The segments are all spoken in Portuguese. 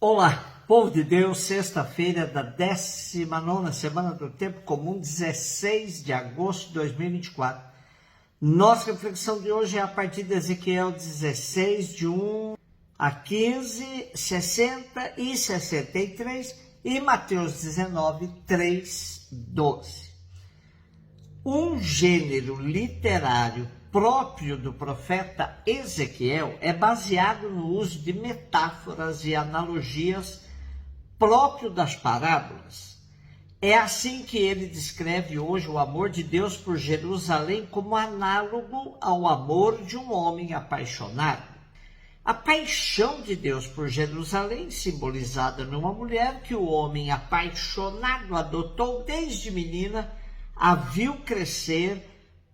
Olá, povo de Deus, sexta-feira da 19ª semana do Tempo Comum, 16 de agosto de 2024. Nossa reflexão de hoje é a partir de Ezequiel 16, de 1 a 15, 60 e 63 e Mateus 19, 3, 12. Um gênero literário próprio do profeta Ezequiel é baseado no uso de metáforas e analogias próprio das parábolas. É assim que ele descreve hoje o amor de Deus por Jerusalém como análogo ao amor de um homem apaixonado. A paixão de Deus por Jerusalém, simbolizada numa mulher que o homem apaixonado adotou desde menina, a viu crescer,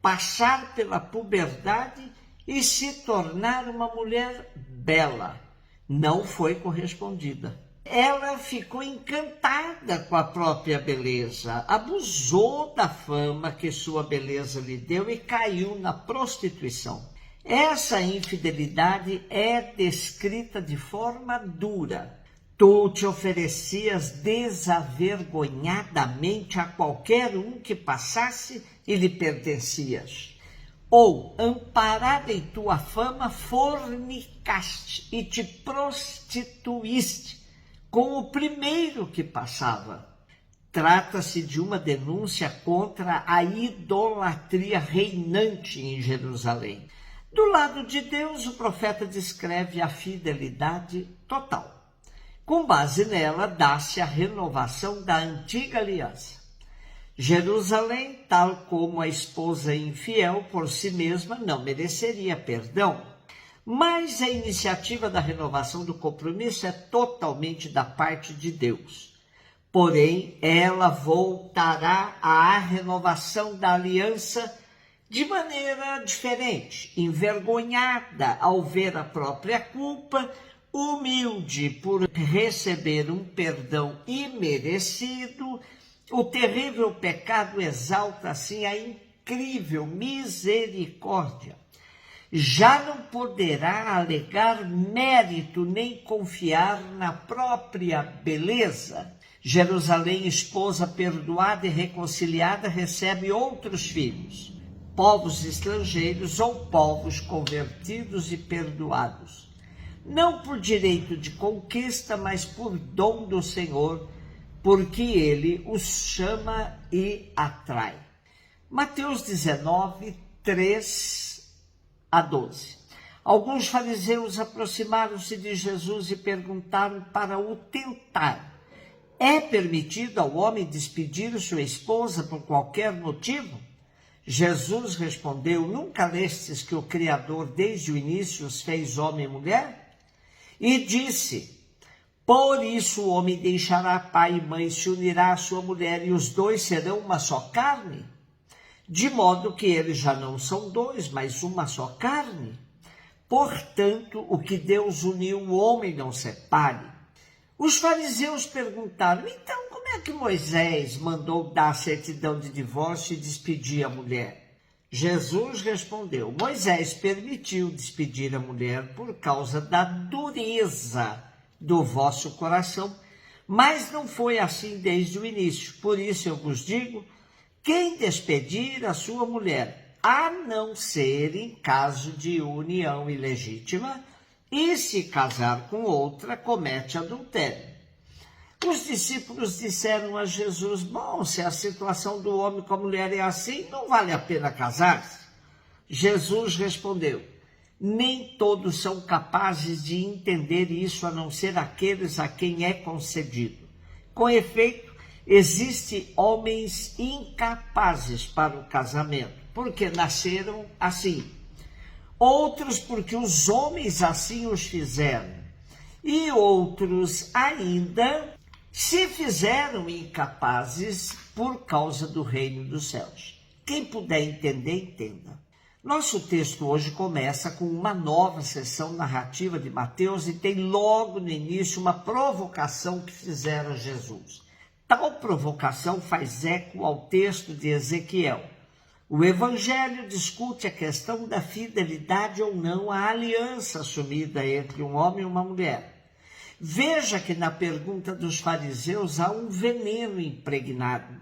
passar pela puberdade e se tornar uma mulher bela, não foi correspondida. Ela ficou encantada com a própria beleza, abusou da fama que sua beleza lhe deu e caiu na prostituição. Essa infidelidade é descrita de forma dura. Tu te oferecias desavergonhadamente a qualquer um que passasse e lhe pertencias. Ou, amparada em tua fama, fornicaste e te prostituíste com o primeiro que passava. Trata-se de uma denúncia contra a idolatria reinante em Jerusalém. Do lado de Deus, o profeta descreve a fidelidade total. Com base nela, dá-se a renovação da antiga aliança. Jerusalém, tal como a esposa infiel por si mesma, não mereceria perdão. Mas a iniciativa da renovação do compromisso é totalmente da parte de Deus. Porém, ela voltará à renovação da aliança de maneira diferente, envergonhada ao ver a própria culpa, humilde por receber um perdão imerecido. O terrível pecado exalta assim a incrível misericórdia. Já não poderá alegar mérito nem confiar na própria beleza. Jerusalém, esposa perdoada e reconciliada, recebe outros filhos, povos estrangeiros ou povos convertidos e perdoados. Não por direito de conquista, mas por dom do Senhor, porque ele os chama e atrai. Mateus 19, 3 a 12. Alguns fariseus aproximaram-se de Jesus e perguntaram para o tentar: é permitido ao homem despedir sua esposa por qualquer motivo? Jesus respondeu: nunca lestes que o Criador desde o início os fez homem e mulher? E disse: por isso o homem deixará pai e mãe, se unirá à sua mulher, e os dois serão uma só carne? De modo que eles já não são dois, mas uma só carne. Portanto, o que Deus uniu, o homem não separe. Os fariseus perguntaram: então como é que Moisés mandou dar a certidão de divórcio e despedir a mulher? Jesus respondeu: Moisés permitiu despedir a mulher por causa da dureza do vosso coração, mas não foi assim desde o início. Por isso eu vos digo: quem despedir a sua mulher, a não ser em caso de união ilegítima, e se casar com outra, comete adultério. Os discípulos disseram a Jesus: bom, se a situação do homem com a mulher é assim, não vale a pena casar-se. Jesus respondeu: nem todos são capazes de entender isso, a não ser aqueles a quem é concedido. Com efeito, existem homens incapazes para o casamento, porque nasceram assim. Outros porque os homens assim os fizeram. E outros ainda se fizeram incapazes por causa do reino dos céus. Quem puder entender, entenda. Nosso texto hoje começa com uma nova sessão narrativa de Mateus e tem logo no início uma provocação que fizeram a Jesus. Tal provocação faz eco ao texto de Ezequiel. O Evangelho discute a questão da fidelidade ou não à aliança assumida entre um homem e uma mulher. Veja que na pergunta dos fariseus há um veneno impregnado.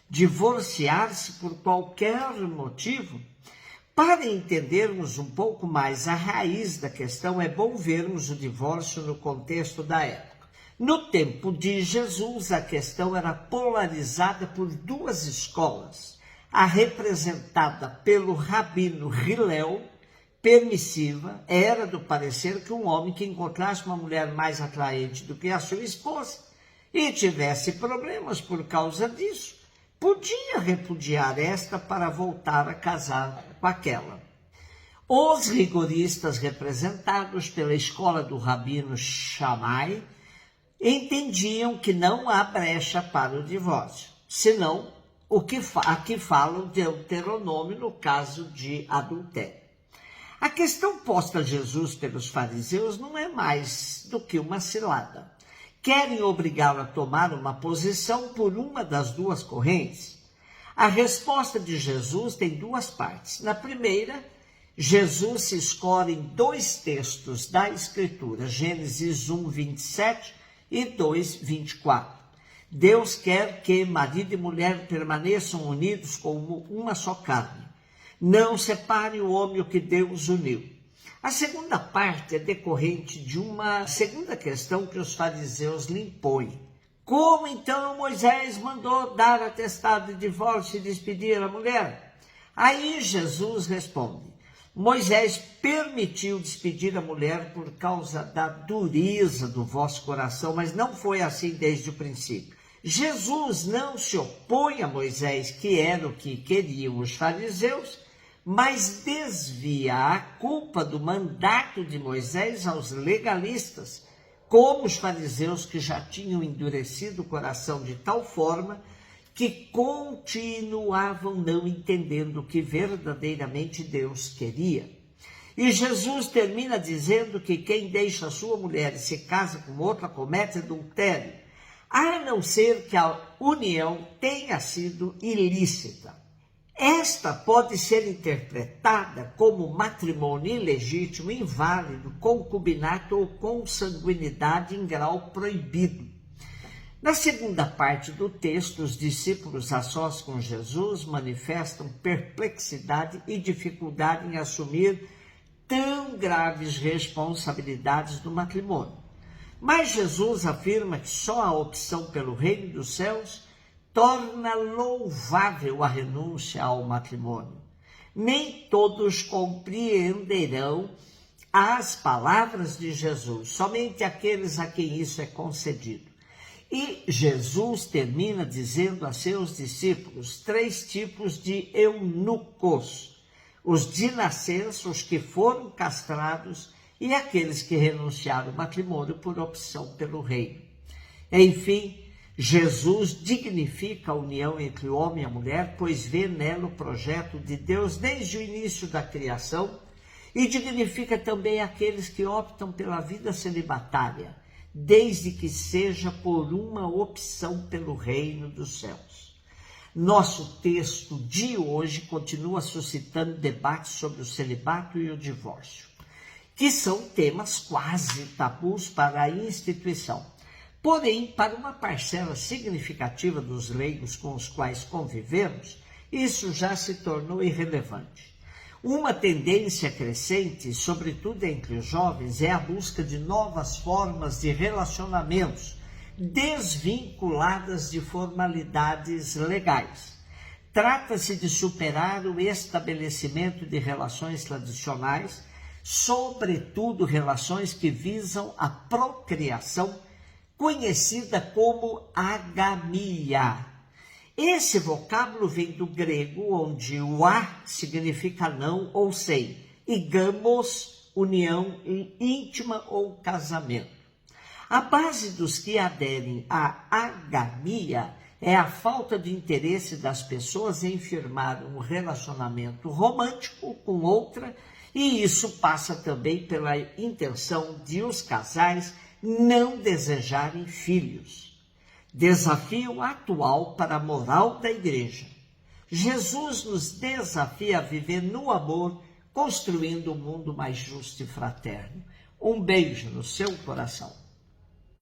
Divorciar-se por qualquer motivo? Para entendermos um pouco mais a raiz da questão, é bom vermos o divórcio no contexto da época. No tempo de Jesus, a questão era polarizada por duas escolas. A representada pelo rabino Hillel, permissiva, era do parecer que um homem que encontrasse uma mulher mais atraente do que a sua esposa e tivesse problemas por causa disso, podia repudiar esta para voltar a casar com aquela. Os rigoristas, representados pela escola do rabino Shammai, entendiam que não há brecha para o divórcio, senão o que aqui fala o Deuteronômio no caso de adultério. A questão posta a Jesus pelos fariseus não é mais do que uma cilada. Querem obrigá-lo a tomar uma posição por uma das duas correntes? A resposta de Jesus tem duas partes. Na primeira, Jesus se escora em dois textos da Escritura, Gênesis 1, 27 e 2, 24. Deus quer que marido e mulher permaneçam unidos como uma só carne. Não separe o homem o que Deus uniu. A segunda parte é decorrente de uma segunda questão que os fariseus lhe impõem. Como então Moisés mandou dar atestado de divórcio e despedir a mulher? Aí Jesus responde: Moisés permitiu despedir a mulher por causa da dureza do vosso coração, mas não foi assim desde o princípio. Jesus não se opõe a Moisés, que era o que queriam os fariseus, mas desvia a culpa do mandato de Moisés aos legalistas, como os fariseus que já tinham endurecido o coração de tal forma que continuavam não entendendo o que verdadeiramente Deus queria. E Jesus termina dizendo que quem deixa sua mulher e se casa com outra comete adultério, a não ser que a união tenha sido ilícita. Esta pode ser interpretada como matrimônio ilegítimo, inválido, concubinato ou consanguinidade em grau proibido. Na segunda parte do texto, os discípulos a sós com Jesus manifestam perplexidade e dificuldade em assumir tão graves responsabilidades do matrimônio. Mas Jesus afirma que só a opção pelo reino dos céus torna louvável a renúncia ao matrimônio. Nem todos compreenderão as palavras de Jesus, somente aqueles a quem isso é concedido. E Jesus termina dizendo a seus discípulos 3 tipos de eunucos: os de nascença, os que foram castrados e aqueles que renunciaram ao matrimônio por opção pelo reino. Enfim, Jesus dignifica a união entre o homem e a mulher, pois vê nela o projeto de Deus desde o início da criação, e dignifica também aqueles que optam pela vida celibatária, desde que seja por uma opção pelo reino dos céus. Nosso texto de hoje continua suscitando debates sobre o celibato e o divórcio, que são temas quase tabus para a instituição. Porém, para uma parcela significativa dos leigos com os quais convivemos, isso já se tornou irrelevante. Uma tendência crescente, sobretudo entre os jovens, é a busca de novas formas de relacionamentos, desvinculadas de formalidades legais. Trata-se de superar o estabelecimento de relações tradicionais, sobretudo relações que visam a procriação, conhecida como agamia. Esse vocábulo vem do grego, onde o a significa não ou sem, e gamos, união íntima ou casamento. A base dos que aderem à agamia é a falta de interesse das pessoas em firmar um relacionamento romântico com outra, e isso passa também pela intenção de os casais não desejarem filhos. Desafio atual para a moral da igreja. Jesus nos desafia a viver no amor, construindo um mundo mais justo e fraterno. Um beijo no seu coração.